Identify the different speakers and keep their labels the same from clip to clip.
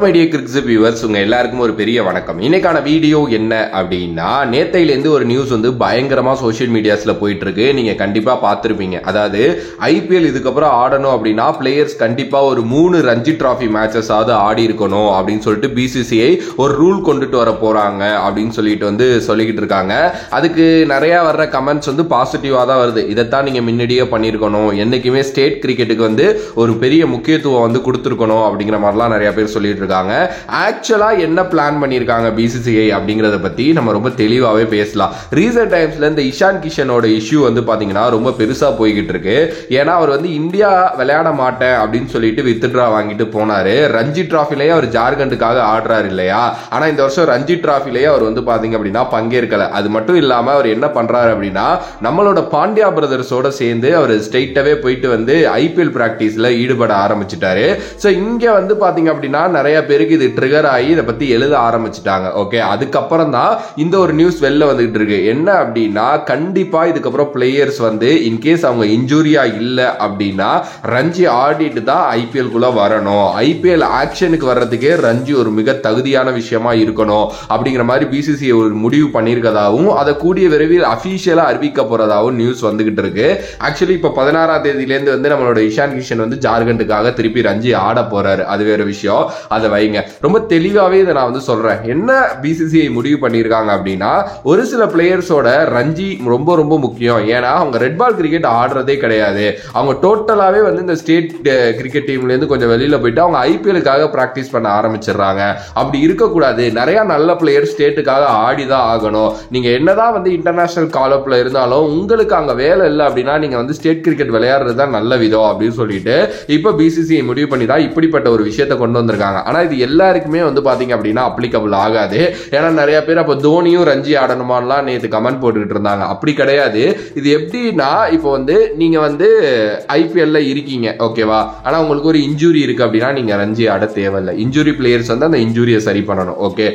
Speaker 1: Media கிரிக்ஸ் viewers உங்க எல்லாருக்கும் ஒரு பெரிய வணக்கம். இன்னைக்கான வீடியோ என்ன அப்படின்னா, நேத்தையிலேருந்து ஒரு நியூஸ் பயங்கரமா சோஷியல் மீடியாஸ்ல போயிட்டு இருக்கு. நீங்க கண்டிப்பா பார்த்திருப்பீங்க. அதாவது ஐபிஎல் இதுக்கப்புறம் ஆடணும் அப்படின்னா பிளேயர்ஸ் கண்டிப்பா ஒரு 3 ரஞ்சி டிராஃபி மேட்சஸ் ஆடி இருக்கணும் அப்படின்னு சொல்லிட்டு பிசிசிஐ ஒரு ரூல் கொண்டுட்டு வர போறாங்க அப்படின்னு சொல்லிக்கிட்டு இருக்காங்க. அதுக்கு நிறைய வர்ற கமெண்ட்ஸ் பாசிட்டிவா தான் வருது. இதைத்தான் நீங்க முன்னாடியே பண்ணிருக்கணும், என்னைக்குமே ஸ்டேட் கிரிக்கெட்டுக்கு ஒரு பெரிய முக்கியத்துவம் கொடுத்துருக்கணும் அப்படிங்கிற மாதிரிலாம் நிறைய பேர் சொல்லிட்டு இருக்காங்க. ஆக்சுவலா என்ன பிளான் பண்ணிருக்காங்க பிசிசிஐ அப்படிங்கறத பத்தி நம்ம ரொம்ப தெளிவாவே பேசலாம். ரீசன்ட் டைம்ஸ்ல இந்த இஷான் கிஷனோட இஷ்யூ பாத்தீங்கன்னா ரொம்ப பெருசா போய்கிட்டு இருக்கு. ஏன்னா அவர் இந்தியா விளையாட மாட்டேன் அப்படின்னு சொல்லிட்டு வித்ட்ரா வாங்கிட்டு போனாரு. ரஞ்சி டிராஃபிலேயே அவர் ஜார்க்கண்டுக்காக ஆடுறாரு இல்லையா. ஆனா இந்த வருஷம் ரஞ்சி டிராஃபிலேயே அவர் பாத்தீங்க அப்படின்னா பங்கேற்கல. அது மட்டும் இல்லாம அவர் என்ன பண்றாரு அப்படின்னா, நம்மளோட பாண்டியா பிரதர்ஸோட சேர்ந்து அவர் ஸ்ட்ரெயிட்டாவே போயிட்டு ஐபிஎல் பிராக்டிஸ்ல ஈடுபட ஆரம்பிச்சிட்டாரு. சோ இங்க பாத்தீங்க அப்படின்னா நிறைய பேருக்கு இது ட்ரிகர் ஆகி இதை பத்தி எழுத ஆரம்பிச்சிட்டாங்க. ஓகே, அதுக்கப்புறம் தான் இந்த ஒரு நியூஸ் வெளில வந்துட்டு இருக்கு. என்ன அப்படின்னா, கண்டிப்பா இதுக்கப்புறம் பிளேயர்ஸ் இன்கேஸ் அவங்க இன்ஜூரியா இல்ல அப்படின்னா ரஞ்சி ஆடிட்டு தான் ஐபிஎல் குள்ள வரணும். ஐபிஎல் ஆக்ஷனுக்கு வர்றதுக்கே ரஞ்சி ஒரு மிக தகுதியான விஷயமா இருக்கணும் அப்படிங்கிற மாதிரி பிசிசிஐ ஒரு முடிவு பண்ணிருக்கதாகவும் அதை கூடிய விரைவில் அபிஷியலா அறிவிக்க போறதாகவும் நியூஸ் வந்துகிட்டு இருக்கு. ஆக்சுவலி இப்ப 16ஆம் தேதியிலேருந்து நம்மளோட இஷான் கிஷன் ஜார்க்கண்டுக்காக திருப்பி ரஞ்சி ஆட போறாரு. அது வேற விஷயம், அதை வைங்க. ரொம்ப தெளிவாவே இதை நான் சொல்றேன். என்ன பிசிசிஐ முடிவு பண்ணிருக்காங்க அப்படின்னா, ஒரு சில பிளேயர்ஸோட ரஞ்சி ரொம்ப ரொம்ப முக்கியம். ஏன்னா அவங்க ரெட் பால் கிரிக்கெட் ஆடுறதே கிடையாது. அவங்க டோட்டலாவே இந்த ஸ்டேட் கிரிக்கெட் டீம்ல இருந்து கொஞ்சம் வெளியில போயிட்டு அவங்க ஐபிஎலுக்காக பிராக்டிஸ் பண்ண ஆரம்பிச்சிடுறாங்க. அப்படி இருக்கக்கூடாது. நிறைய நல்ல பிளேயர் ஸ்டேட்டுக்காக ஆடிதான் ஆகணும். நீங்க என்னதான் இன்டர்நேஷனல் கால் அப்ல இருந்தாலும் உங்களுக்கு அங்க வேலை இல்லை அப்படின்னா நீங்க ஸ்டேட் கிரிக்கெட் விளையாடுறது தான் நல்ல விதம் அப்படின்னு சொல்லிட்டு இப்ப பிசிசிஐ முடிவு பண்ணி தான் இப்படிப்பட்ட ஒரு விஷயத்தை கொண்டு வந்திருக்காங்க. ஆனா இது எல்லாருக்குமே பாத்தீங்க அப்படின்னா அப்ளிகபிள் ஆகாது. ஏன்னா நிறைய பேர் அப்ப தோனியும் ரஞ்சி ஆடணுமான்லாம் நேத்து கமெண்ட் போட்டுக்கிட்டு இருந்தாங்க. அப்படி கிடையாது. இது எப்படின்னா, இப்போ நீங்க ஐபிஎல்ல இருக்கீங்க, ஓகேவா, ஆனா உங்களுக்கு ஒரு இன்ஜூரி இருக்கு அப்படின்னா நீங்க ரஞ்சி ஆட தேவையில்லை. இன்ஜூரி பிளேயர்ஸ் அந்த இன்ஜூரியை சரி பண்ணணும். ஓகே,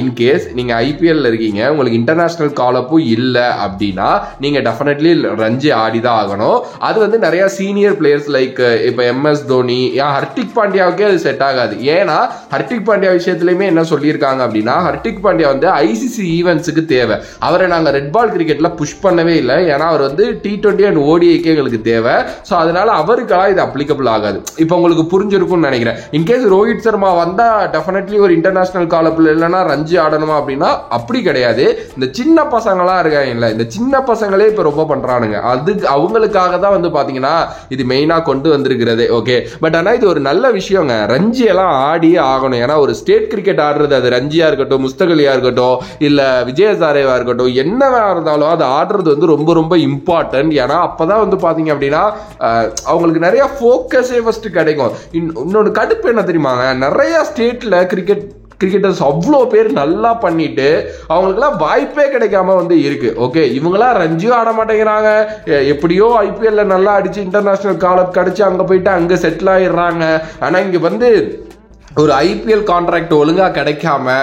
Speaker 1: இன்கேஸ் நீங்க ஐபிஎல்ல இருக்கீங்க, உங்களுக்கு இன்டர்நேஷனல் கால் அப்பும் இல்ல அப்படின்னா நீங்க டெஃபினெட்லி ரஞ்சி ஆடிதான் ஆகணும். அது நிறைய சீனியர் பிளேயர்ஸ் லைக் இப்ப எம்எஸ் தோனி, ஹர்திக் பாண்டியாவுக்கே அது செட் ஆகாது. ஏன்னா ஹர்திக் பாண்டியா விஷயத்திலுமே என்ன சொல்லியிருக்காங்க அப்படின்னா, ஹர்திக் பாண்டியா ஐசிசி ஈவென்ட்ஸுக்கு தேவை. அவரை நாங்க ரெட் பால் கிரிக்கெட்ல புஷ் பண்ணவே இல்லை. ஏன்னா அவர் T20 அண்ட் ஓடிஐக்கே எங்களுக்கு தேவை. ஸோ அதனால அவருக்கெல்லாம் இது அப்ளிகபிள் ஆகாது. இப்போ உங்களுக்கு புரிஞ்சிருக்கும்னு நினைக்கிறேன். இன்கேஸ் ரோஹித் சர்மா வந்தா டெஃபினெட்லி ஒரு இன்டர்நேஷனல் கால் அப்ல இல்லைன்னா ரஞ்சி ஆடணுமா அப்படின்னா அப்படி கிடையாது. இந்த சின்ன பசங்களாம் இருக்காங்கல்ல, இந்த சின்ன பசங்களே இப்போ ரொம்ப பண்றானுங்க. அதுக்கு அவங்களுக்காக தான் பாத்தீங்கன்னா இது மெயினா கொண்டு வந்திருக்கிறது. ஓகே, பட் ஆனா இது ஒரு நல்ல விஷயங்க. ரஞ்சி எல்லாம் ஆடியே ஆகணும். ஏன்னா ஒரு ஸ்டேட் கிரிக்கெட் ஆடுறது, அது ரஞ்சியா இருக்கட்டும், முஸ்தகலியா இருக்கட்டும், இல்ல விஜயசாரேவா இருக்கட்டும், என்னவா இருந்தாலும் அது ஆடுறது ரொம்ப ரொம்ப இம்பார்ட்டன்ட். ஏன்னா அப்பதான் பாத்தீங்க அப்படின்னா அவங்களுக்கு நிறைய போக்கஸே ஃபர்ஸ்ட் கிடைக்கும். இன்னொன்னு கடுப்பு என்ன தெரியுமாங்க, நிறைய ஸ்டேட்ல கிரிக்கெட்டர்ஸ் அவ்வளோ பேர் நல்லா பண்ணிட்டு அவங்களுக்குலாம் வாய்ப்பே கிடைக்காம இருக்கு. ஓகே, இவங்களாம் ரஞ்சியும் ஆட மாட்டேங்கிறாங்க. எப்படியோ ஐபிஎல்ல நல்லா அடிச்சு இன்டர்நேஷனல் கால் அப் கிடைச்சு அங்க போயிட்டு அங்க செட்டில் ஆயிடுறாங்க. ஆனா இங்க ஒரு ஐபிஎல் கான்ட்ராக்ட் ஒழுங்கா கிடைக்காம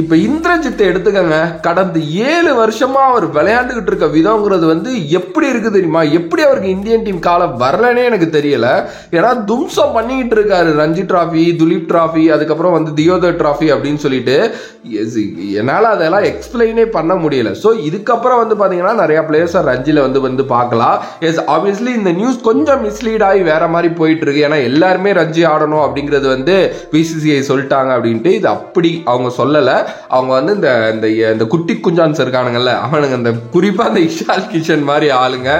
Speaker 1: இப்ப இந்திரஜித்தை எடுத்துக்கங்க. கடந்த 7 வருஷமா அவர் விளையாண்டுகிட்டு இருக்க விதங்கிறது எப்படி இருக்கு தெரியுமா? எப்படி அவருக்கு இந்தியன் டீம் காலம் வரலனே எனக்கு தெரியல. ஏன்னா தும்சம் பண்ணிக்கிட்டு இருக்காரு. ரஞ்சி டிராஃபி, துலீப் டிராஃபி, அதுக்கப்புறம் தியோதர் டிராஃபி அப்படின்னு சொல்லிட்டு என்னால அதெல்லாம் எக்ஸ்பிளைனே பண்ண முடியல. சோ இதுக்கப்புறம் பாத்தீங்கன்னா நிறைய பிளேயர்ஸ் ரஞ்சில பார்க்கலாம். எஸ், ஆப்வியஸ்லி இந்த நியூஸ் கொஞ்சம் மிஸ்லீட் ஆகி வேற மாதிரி போயிட்டு இருக்கு. ஏன்னா எல்லாருமே ரஞ்சி ஆடணும் அப்படிங்கிறது பிசிசிஐ சொல்லிட்டாங்க அப்படின்ட்டு இது அப்படி அவங்க சொல்லல. அவங்க இந்த குட்டி குஞ்சான்ஸ் இருக்கானுங்கல்ல, அவனுங்க இந்த குறிப்பா இந்த இஷான் கிஷன் மாதிரி ஆளுங்க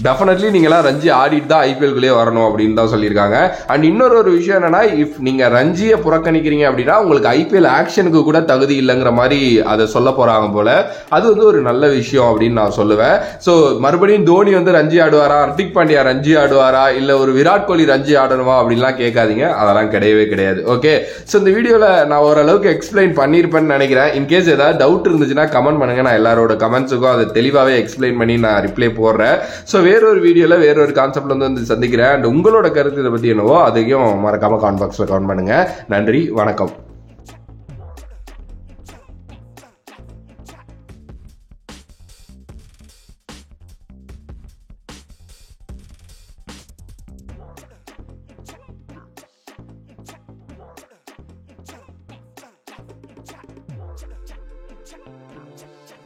Speaker 1: டெஃபினெட்லி நீங்களாம் ரஞ்சி ஆடிட்டு தான் ஐபிஎல் குள்ளே வரணும் அப்படின்னு தான் சொல்லியிருக்காங்க. அண்ட் இன்னொரு விஷயம் என்னன்னா, இஃப் நீங்க ரஞ்சியை புறக்கணிக்கிறீங்க அப்படின்னா உங்களுக்கு ஐபிஎல் ஆக்ஷனுக்கு கூட தகுதி இல்லைங்கிற மாதிரி அதை சொல்ல போறாங்க போல. அது ஒரு நல்ல விஷயம் அப்படின்னு நான் சொல்லுவேன். ஸோ மறுபடியும் தோனி ரஞ்சி ஆடுவாரா, ஹர்திக் பாண்டியா ரஞ்சி ஆடுவாரா, இல்ல ஒரு விராட் கோலி ரஞ்சி ஆடணுமா அப்படின்லாம் கேட்காதீங்க. அதெல்லாம் கிடையவே கிடையாது. ஓகே, ஸோ இந்த வீடியோல நான் ஓரளவுக்கு எக்ஸ்பிளைன் பண்ணியிருப்பேன்னு நினைக்கிறேன். இன்கேஸ் ஏதாவது டவுட் இருந்துச்சுன்னா கமெண்ட் பண்ணுங்க. நான் எல்லாரோட கமெண்ட்ஸுக்கும் அதை தெளிவாகவே எக்ஸ்பிளைன் பண்ணி நான் ரிப்ளை போடுறேன். ஸோ வேறொரு வீடியோல வேறொரு கான்செப்ட்ல சந்திக்கிறேன். அண்ட் உங்களோட கருத்து இதை பத்தி என்னவோ அதையும் மறக்காம கமெண்ட் பாக்ஸ்ல கமெண்ட் பண்ணுங்க. நன்றி, வணக்கம்.
Speaker 2: check, check.